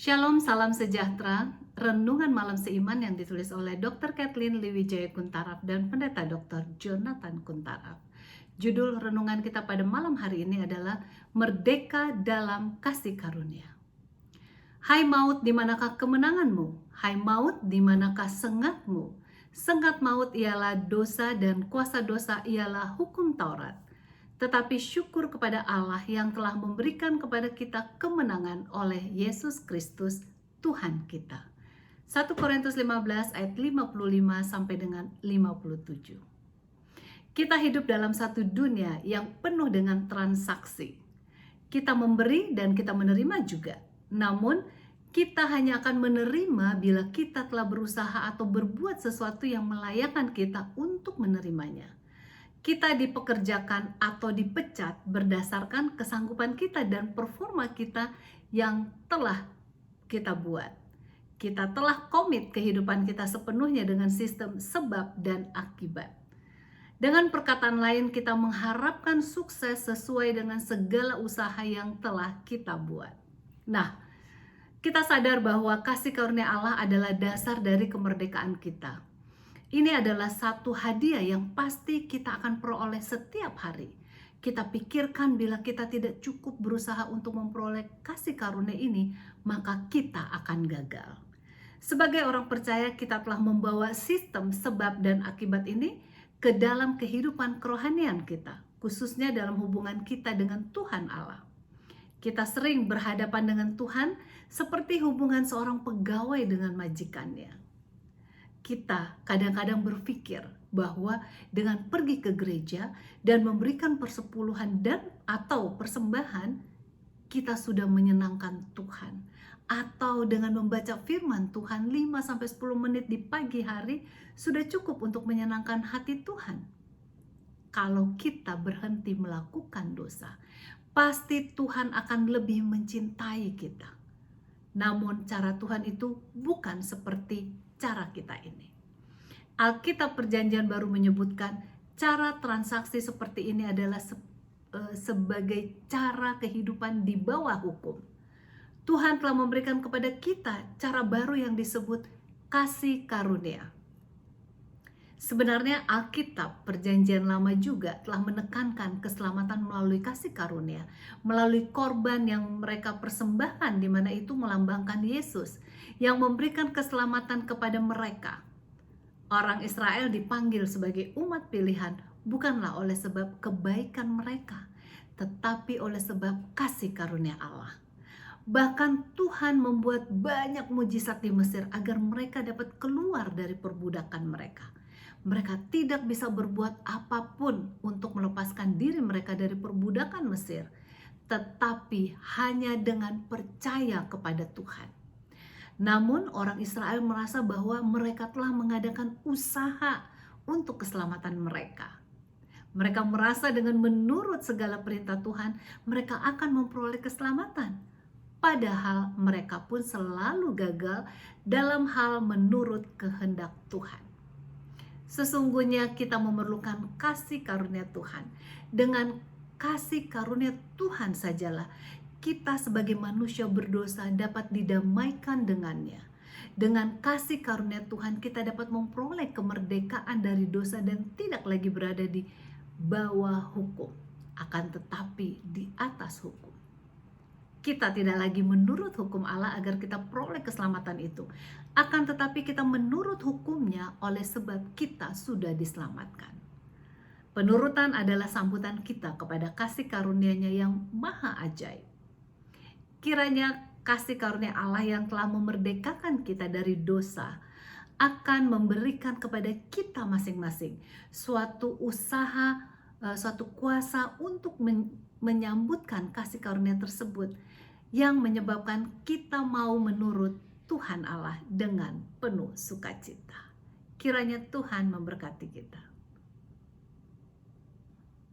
Shalom, salam sejahtera. Renungan malam seiman yang ditulis oleh Dr. Kathleen Liwijaya Kuntaraf dan Pendeta Dr. Jonathan Kuntaraf. Judul renungan kita pada malam hari ini adalah Merdeka dalam Kasih Karunia. Hai maut, di manakah kemenanganmu? Hai maut, di manakah sengatmu? Sengat maut ialah dosa dan kuasa dosa ialah hukum Taurat. Tetapi syukur kepada Allah yang telah memberikan kepada kita kemenangan oleh Yesus Kristus Tuhan kita. 1 Korintus 15 ayat 55 sampai dengan 57. Kita hidup dalam satu dunia yang penuh dengan transaksi. Kita memberi dan kita menerima juga. Namun kita hanya akan menerima bila kita telah berusaha atau berbuat sesuatu yang melayakkan kita untuk menerimanya. Kita dipekerjakan atau dipecat berdasarkan kesanggupan kita dan performa kita yang telah kita buat. Kita telah komit kehidupan kita sepenuhnya dengan sistem sebab dan akibat. Dengan perkataan lain, kita mengharapkan sukses sesuai dengan segala usaha yang telah kita buat. Nah, kita sadar bahwa kasih karunia Allah adalah dasar dari kemerdekaan kita. Ini adalah satu hadiah yang pasti kita akan peroleh setiap hari. Kita pikirkan bila kita tidak cukup berusaha untuk memperoleh kasih karunia ini, maka kita akan gagal. Sebagai orang percaya, kita telah membawa sistem sebab dan akibat ini ke dalam kehidupan kerohanian kita, khususnya dalam hubungan kita dengan Tuhan Allah. Kita sering berhadapan dengan Tuhan seperti hubungan seorang pegawai dengan majikannya. Kita kadang-kadang berpikir bahwa dengan pergi ke gereja dan memberikan persepuluhan dan atau persembahan, kita sudah menyenangkan Tuhan. Atau dengan membaca firman Tuhan 5-10 menit di pagi hari sudah cukup untuk menyenangkan hati Tuhan. Kalau kita berhenti melakukan dosa, pasti Tuhan akan lebih mencintai kita. Namun cara Tuhan itu bukan seperti cara kita ini. Alkitab Perjanjian Baru menyebutkan cara transaksi seperti ini adalah sebagai cara kehidupan di bawah hukum. Tuhan telah memberikan kepada kita cara baru yang disebut kasih karunia. Sebenarnya Alkitab Perjanjian Lama juga telah menekankan keselamatan melalui kasih karunia, melalui korban yang mereka persembahkan, di mana itu melambangkan Yesus yang memberikan keselamatan kepada mereka. Orang Israel dipanggil sebagai umat pilihan bukanlah oleh sebab kebaikan mereka, tetapi oleh sebab kasih karunia Allah. Bahkan Tuhan membuat banyak mujizat di Mesir agar mereka dapat keluar dari perbudakan mereka. Mereka tidak bisa berbuat apapun untuk melepaskan diri mereka dari perbudakan Mesir, tetapi hanya dengan percaya kepada Tuhan. Namun orang Israel merasa bahwa mereka telah mengadakan usaha untuk keselamatan mereka. Mereka merasa dengan menurut segala perintah Tuhan, mereka akan memperoleh keselamatan. Padahal mereka pun selalu gagal dalam hal menurut kehendak Tuhan. Sesungguhnya kita memerlukan kasih karunia Tuhan. Dengan kasih karunia Tuhan sajalah kita sebagai manusia berdosa dapat didamaikan dengannya. Dengan kasih karunia Tuhan kita dapat memperoleh kemerdekaan dari dosa dan tidak lagi berada di bawah hukum, akan tetapi di atas hukum. Kita tidak lagi menurut hukum Allah agar kita peroleh keselamatan itu. Akan tetapi kita menurut hukumnya oleh sebab kita sudah diselamatkan. Penurutan adalah sambutan kita kepada kasih karunia-Nya yang maha ajaib. Kiranya kasih karunia Allah yang telah memerdekakan kita dari dosa akan memberikan kepada kita masing-masing suatu usaha, suatu kuasa untuk menyambutkan kasih karunia tersebut yang menyebabkan kita mau menurut Tuhan Allah dengan penuh sukacita. Kiranya Tuhan memberkati kita.